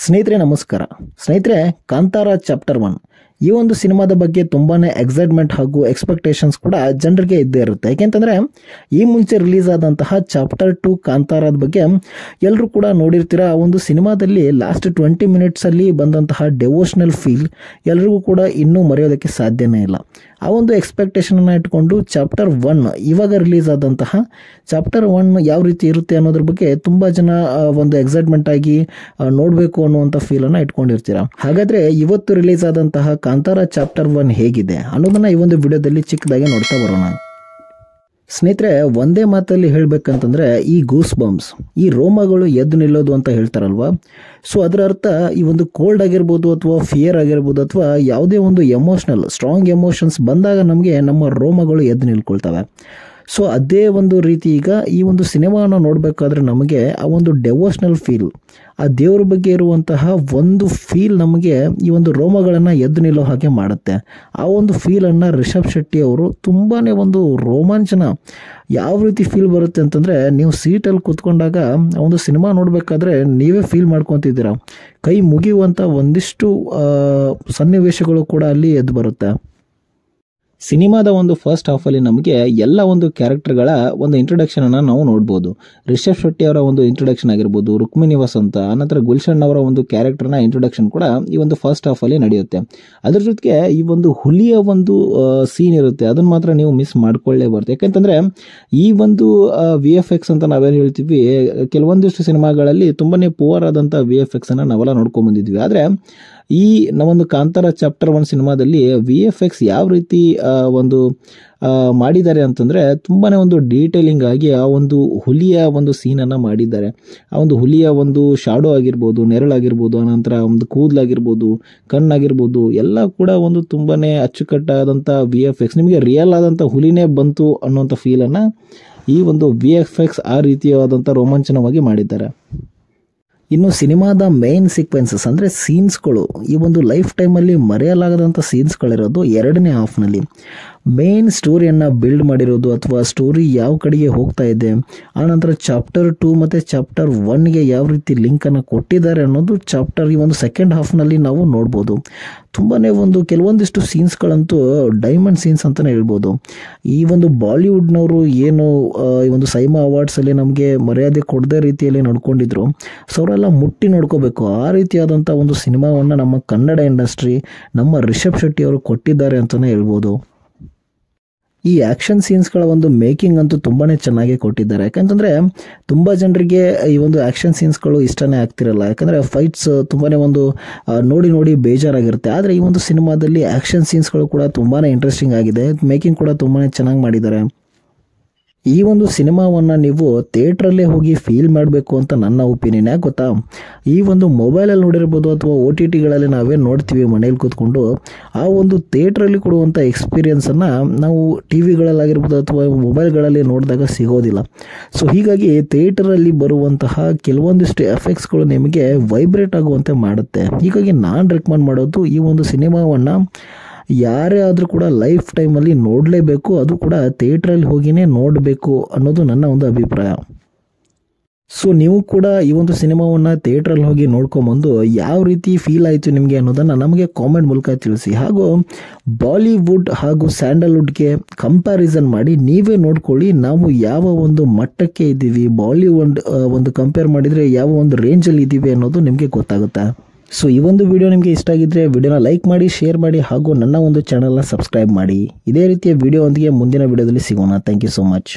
ಸ್ನೇಹಿತರೆ ನಮಸ್ಕಾರ. ಸ್ನೇಹಿತರೆ, ಕಾಂತಾರ ಚಾಪ್ಟರ್ 1 ಈ ಒಂದು ಸಿನಿಮಾದ ಬಗ್ಗೆ ತುಂಬಾನೇ ಎಕ್ಸೈಟ್ಮೆಂಟ್ ಹಾಗೂ ಎಕ್ಸ್ಪೆಕ್ಟೇಷನ್ಸ್ ಕೂಡ ಜನರಿಗೆ ಇದ್ದೇ ಇರುತ್ತೆ. ಯಾಕೆಂತಂದ್ರೆ ಈ ಮುಂಚೆ ರಿಲೀಸ್ ಆದಂತಹ ಚಾಪ್ಟರ್ 2 ಕಾಂತಾರದ ಬಗ್ಗೆ ಎಲ್ಲರೂ ಕೂಡ ನೋಡಿರ್ತೀರ. ಆ ಒಂದು ಸಿನಿಮಾದಲ್ಲಿ ಲಾಸ್ಟ್ 20 ಮಿನಿಟ್ಸ್ ಅಲ್ಲಿ ಬಂದಂತಹ ಡೆವೋಷನಲ್ ಫೀಲ್ ಎಲ್ರಿಗೂ ಕೂಡ ಇನ್ನೂ ಮರೆಯೋದಕ್ಕೆ ಸಾಧ್ಯನೇ ಇಲ್ಲ. ಆ ಒಂದು ಎಕ್ಸ್ಪೆಕ್ಟೇಷನ್ ಅನ್ನ ಇಟ್ಕೊಂಡು ಚಾಪ್ಟರ್ 1 ಇವಾಗ ರಿಲೀಸ್ ಆದಂತಹ ಚಾಪ್ಟರ್ 1 ಯಾವ ರೀತಿ ಇರುತ್ತೆ ಅನ್ನೋದ್ರ ಬಗ್ಗೆ ತುಂಬಾ ಜನ ಒಂದು ಎಕ್ಸೈಟ್ಮೆಂಟ್ ಆಗಿ ನೋಡಬೇಕು ಅನ್ನುವಂಥ ಫೀಲ್ ಅನ್ನ ಇಟ್ಕೊಂಡಿರ್ತೀರಾ. ಹಾಗಾದ್ರೆ ಇವತ್ತು ರಿಲೀಸ್ ಆದಂತಹ ಕಾಂತಾರ ಚಾಪ್ಟರ್ 1 ಹೇಗಿದೆ ಅನ್ನೋದನ್ನ ಈ ಒಂದು ವಿಡಿಯೋದಲ್ಲಿ ಚಿಕ್ಕದಾಗಿ ನೋಡ್ತಾ ಬರೋಣ. ಸ್ನೇಹಿತರೆ, ಒಂದೇ ಮಾತಲ್ಲಿ ಹೇಳ್ಬೇಕಂತಂದ್ರೆ ಈ ಗೂಸ್ ಬಂಪ್ಸ್, ಈ ರೋಮಗಳು ಎದ್ದು ನಿಲ್ಲೋದು ಅಂತ ಹೇಳ್ತಾರಲ್ವಾ. ಸೊ ಅದರ ಅರ್ಥ ಈ ಒಂದು ಕೋಲ್ಡ್ ಆಗಿರ್ಬೋದು ಅಥವಾ ಫಿಯರ್ ಆಗಿರ್ಬೋದು ಅಥವಾ ಯಾವುದೇ ಒಂದು ಎಮೋಷನಲ್ ಸ್ಟ್ರಾಂಗ್ ಎಮೋಷನ್ಸ್ ಬಂದಾಗ ನಮಗೆ ನಮ್ಮ ರೋಮಗಳು ಎದ್ದು ನಿಲ್ಕೊಳ್ತವೆ. ಸೊ ಅದೇ ಒಂದು ರೀತಿ ಈಗ ಈ ಒಂದು ಸಿನಿಮಾನ ನೋಡಬೇಕಾದ್ರೆ ನಮಗೆ ಆ ಒಂದು ಡೆವೋಷನಲ್ ಫೀಲ್, ಆ ದೇವ್ರ ಬಗ್ಗೆ ಇರುವಂತಹ ಒಂದು ಫೀಲ್ ನಮಗೆ ಈ ಒಂದು ರೋಮಗಳನ್ನು ಎದ್ದು ನಿಲ್ಲೋ ಹಾಗೆ ಮಾಡುತ್ತೆ. ಆ ಒಂದು ಫೀಲನ್ನು ರಿಷಬ್ ಶೆಟ್ಟಿ ಅವರು ತುಂಬಾ ಒಂದು ರೋಮಾಂಚನ ಯಾವ ರೀತಿ ಫೀಲ್ ಬರುತ್ತೆ ಅಂತಂದರೆ, ನೀವು ಸೀಟಲ್ಲಿ ಕೂತ್ಕೊಂಡಾಗ ಆ ಒಂದು ಸಿನಿಮಾ ನೋಡಬೇಕಾದ್ರೆ ನೀವೇ ಫೀಲ್ ಮಾಡ್ಕೊತಿದ್ದೀರಾ. ಕೈ ಮುಗಿಯುವಂಥ ಒಂದಿಷ್ಟು ಸನ್ನಿವೇಶಗಳು ಕೂಡ ಅಲ್ಲಿ ಎದ್ದು ಬರುತ್ತೆ. ಸಿನಿಮಾದ ಒಂದು ಫಸ್ಟ್ ಹಾಫಲ್ಲಿ ನಮಗೆ ಎಲ್ಲ ಒಂದು ಕ್ಯಾರೆಕ್ಟರ್ಗಳ ಒಂದು ಇಂಟ್ರೊಡಕ್ಷನ್ ಅನ್ನು ನಾವು ನೋಡ್ಬೋದು. ರಿಷಬ್ ಶೆಟ್ಟಿ ಅವರ ಒಂದು ಇಂಟ್ರೊಡಕ್ಷನ್ ಆಗಿರ್ಬೋದು, ರುಕ್ಮಿಣಿ ವಸಂತ, ಆನಂತರ ಗುಲ್ಶನ್ ಅವರ ಒಂದು ಕ್ಯಾರೆಕ್ಟರ್ನ ಇಂಟ್ರೊಡಕ್ಷನ್ ಕೂಡ ಈ ಒಂದು ಫಸ್ಟ್ ಹಾಫಲ್ಲಿ ನಡೆಯುತ್ತೆ. ಅದ್ರ ಜೊತೆಗೆ ಈ ಒಂದು ಹುಲಿಯ ಒಂದು ಸೀನ್ ಇರುತ್ತೆ, ಅದನ್ನ ಮಾತ್ರ ನೀವು ಮಿಸ್ ಮಾಡ್ಕೊಳ್ಳೇಬಾರ್ದು. ಯಾಕಂತಂದ್ರೆ ಈ ಒಂದು VFX ಅಂತ ನಾವೇನು ಹೇಳ್ತೀವಿ, ಕೆಲವೊಂದಿಷ್ಟು ಸಿನಿಮಾಗಳಲ್ಲಿ ತುಂಬಾನೇ ಪುವರ್ ಆದಂಥ VFX ಅನ್ನ ನಾವೆಲ್ಲ ನೋಡ್ಕೊಂಡ್ ಬಂದಿದ್ವಿ. ಆದರೆ ಈ ನಾವೊಂದು ಕಾಂತಾರ ಚಾಪ್ಟರ್ 1 ಸಿನಿಮಾದಲ್ಲಿ VFX ಯಾವ ರೀತಿ ಒಂದು ಮಾಡಿದ್ದಾರೆ ಅಂತಂದರೆ ತುಂಬಾನೇ ಒಂದು ಡೀಟೇಲಿಂಗ್ ಆಗಿ ಆ ಒಂದು ಹುಲಿಯ ಒಂದು ಸೀನನ್ನು ಮಾಡಿದ್ದಾರೆ. ಆ ಒಂದು ಹುಲಿಯ ಒಂದು ಶಾಡೋ ಆಗಿರ್ಬೋದು, ನೆರಳಾಗಿರ್ಬೋದು, ಆನಂತರ ಒಂದು ಕೂದಲಾಗಿರ್ಬೋದು, ಕಣ್ಣಾಗಿರ್ಬೋದು, ಎಲ್ಲ ಕೂಡ ಒಂದು ತುಂಬಾನೇ ಅಚ್ಚುಕಟ್ಟಾದಂಥ VFX, ನಿಮಗೆ ರಿಯಲ್ ಆದಂಥ ಹುಲಿನೇ ಬಂತು ಅನ್ನೋಂಥ ಫೀಲನ್ನು ಈ ಒಂದು VFX ಆ ರೀತಿಯಾದಂಥ ರೋಮಾಂಚನವಾಗಿ ಮಾಡಿದ್ದಾರೆ. ಇನ್ನು ಸಿನಿಮಾದ ಮೇನ್ ಸೀಕ್ವೆನ್ಸಸ್ ಅಂದರೆ ಸೀನ್ಸ್ಗಳು, ಈ ಒಂದು ಲೈಫ್ ಟೈಮಲ್ಲಿ ಮರೆಯಲಾಗದಂಥ ಸೀನ್ಸ್ಗಳಿರೋದು ಎರಡನೇ ಹಾಫ್ನಲ್ಲಿ. ಮೇನ್ ಸ್ಟೋರಿಯನ್ನು ಬಿಲ್ಡ್ ಮಾಡಿರೋದು ಅಥವಾ ಸ್ಟೋರಿ ಯಾವ ಕಡೆಗೆ ಹೋಗ್ತಾ ಇದೆ, ಆನಂತರ ಚಾಪ್ಟರ್ 2 ಮತ್ತು ಚಾಪ್ಟರ್ 1ಗೆ ಯಾವ ರೀತಿ ಲಿಂಕನ್ನು ಕೊಟ್ಟಿದ್ದಾರೆ ಅನ್ನೋದು ಈ ಒಂದು ಸೆಕೆಂಡ್ ಹಾಫ್ನಲ್ಲಿ ನಾವು ನೋಡ್ಬೋದು. ತುಂಬಾ ಒಂದು ಕೆಲವೊಂದಿಷ್ಟು ಸೀನ್ಸ್ಗಳಂತೂ ಡೈಮಂಡ್ ಸೀನ್ಸ್ ಅಂತಲೇ ಹೇಳ್ಬೋದು. ಈ ಒಂದು ಬಾಲಿವುಡ್ನವರು ಏನು ಈ ಒಂದು ಸೈಮಾ ಅವಾರ್ಡ್ಸಲ್ಲಿ ನಮಗೆ ಮರ್ಯಾದೆ ಕೊಡದೇ ರೀತಿಯಲ್ಲಿ ನಡ್ಕೊಂಡಿದ್ರು, ಸೊ ಅವರೆಲ್ಲ ಮುಟ್ಟಿ ನೋಡ್ಕೋಬೇಕು. ಆ ರೀತಿಯಾದಂಥ ಒಂದು ಸಿನಿಮಾವನ್ನು ನಮ್ಮ ಕನ್ನಡ ಇಂಡಸ್ಟ್ರಿ, ನಮ್ಮ ರಿಷಬ್ ಶೆಟ್ಟಿ ಅವರು ಕೊಟ್ಟಿದ್ದಾರೆ ಅಂತಲೇ ಹೇಳ್ಬೋದು. ಈ ಆ್ಯಕ್ಷನ್ ಸೀನ್ಸ್ಗಳ ಒಂದು ಮೇಕಿಂಗ್ ಅಂತೂ ತುಂಬಾ ಚೆನ್ನಾಗಿ ಕೊಟ್ಟಿದ್ದಾರೆ. ಯಾಕಂತಂದರೆ ತುಂಬ ಜನರಿಗೆ ಈ ಒಂದು ಆ್ಯಕ್ಷನ್ ಸೀನ್ಸ್ಗಳು ಇಷ್ಟನೇ ಆಗ್ತಿರಲ್ಲ. ಯಾಕಂದರೆ ಫೈಟ್ಸ್ ತುಂಬಾ ಒಂದು ನೋಡಿ ಬೇಜಾರಾಗಿರುತ್ತೆ. ಆದರೆ ಈ ಒಂದು ಸಿನಿಮಾದಲ್ಲಿ ಆ್ಯಕ್ಷನ್ ಸೀನ್ಸ್ಗಳು ಕೂಡ ತುಂಬಾ ಇಂಟ್ರೆಸ್ಟಿಂಗ್ ಆಗಿದೆ, ಮೇಕಿಂಗ್ ಕೂಡ ತುಂಬಾ ಚೆನ್ನಾಗಿ ಮಾಡಿದ್ದಾರೆ. ಈ ಒಂದು ಸಿನಿಮಾವನ್ನು ನೀವು ಥಿಯೇಟ್ರಲ್ಲೇ ಹೋಗಿ ಫೀಲ್ ಮಾಡಬೇಕು ಅಂತ ನನ್ನ ಒಪಿನಿಯನ್. ಯಾಕೆ ಗೊತ್ತಾ, ಈ ಒಂದು ಮೊಬೈಲಲ್ಲಿ ನೋಡಿರ್ಬೋದು ಅಥವಾ OTTಗಳಲ್ಲಿ ನಾವೇ ನೋಡ್ತೀವಿ ಮನೇಲಿ ಕೂತ್ಕೊಂಡು, ಆ ಒಂದು ಥಿಯೇಟ್ರಲ್ಲಿ ಕೊಡುವಂಥ ಎಕ್ಸ್ಪೀರಿಯನ್ಸನ್ನು ನಾವು TVಗಳಲ್ಲಾಗಿರ್ಬೋದು ಅಥವಾ ಮೊಬೈಲ್ಗಳಲ್ಲಿ ನೋಡಿದಾಗ ಸಿಗೋದಿಲ್ಲ. ಸೊ ಹೀಗಾಗಿ ಥಿಯೇಟರಲ್ಲಿ ಬರುವಂತಹ ಕೆಲವೊಂದಿಷ್ಟು ಎಫೆಕ್ಟ್ಸ್ಗಳು ನಿಮಗೆ ವೈಬ್ರೇಟ್ ಆಗುವಂತೆ ಮಾಡುತ್ತೆ. ಹೀಗಾಗಿ ನಾನು ರೆಕಮೆಂಡ್ ಮಾಡೋದು ಈ ಒಂದು ಸಿನಿಮಾವನ್ನು ಯಾರೇ ಆದರೂ ಕೂಡ ಲೈಫ್ ಟೈಮಲ್ಲಿ ನೋಡಲೇಬೇಕು, ಅದು ಕೂಡ ಥಿಯೇಟ್ರಲ್ಲಿ ಹೋಗಿನೇ ನೋಡಬೇಕು ಅನ್ನೋದು ನನ್ನ ಒಂದು ಅಭಿಪ್ರಾಯ. ಸೊ ನೀವು ಕೂಡ ಈ ಒಂದು ಸಿನಿಮಾವನ್ನು ಥಿಯೇಟ್ರಲ್ಲಿ ಹೋಗಿ ನೋಡ್ಕೊಂಬಂದು ಯಾವ ರೀತಿ ಫೀಲ್ ಆಯಿತು ನಿಮಗೆ ಅನ್ನೋದನ್ನು ನಮಗೆ ಕಾಮೆಂಟ್ ಮೂಲಕ ತಿಳಿಸಿ. ಹಾಗೂ ಬಾಲಿವುಡ್ ಹಾಗೂ ಸ್ಯಾಂಡಲ್ವುಡ್ಗೆ ಕಂಪ್ಯಾರಿಸನ್ ಮಾಡಿ ನೀವೇ ನೋಡ್ಕೊಳ್ಳಿ, ನಾವು ಯಾವ ಒಂದು ಮಟ್ಟಕ್ಕೆ ಇದ್ದೀವಿ, ಬಾಲಿವುಡ್ ಒಂದು ಕಂಪೇರ್ ಮಾಡಿದರೆ ಯಾವ ಒಂದು ರೇಂಜಲ್ಲಿ ಇದ್ದೀವಿ ಅನ್ನೋದು ನಿಮಗೆ ಗೊತ್ತಾಗುತ್ತೆ. ಸೊ ಈ ಒಂದು ವಿಡಿಯೋ ನಿಮಗೆ ಇಷ್ಟ ಆಗಿದ್ರೆ ವಿಡಿಯೋನ ಲೈಕ್ ಮಾಡಿ, ಶೇರ್ ಮಾಡಿ ಹಾಗೂ ನನ್ನ ಒಂದು ಚಾನಲ್ನ ಸಬ್ಸ್ಕ್ರೈಬ್ ಮಾಡಿ. ಇದೇ ರೀತಿಯ ವಿಡಿಯೋದೊಂದಿಗೆ ಮುಂದಿನ ವಿಡಿಯೋದಲ್ಲಿ ಸಿಗೋಣ. Thank you so much.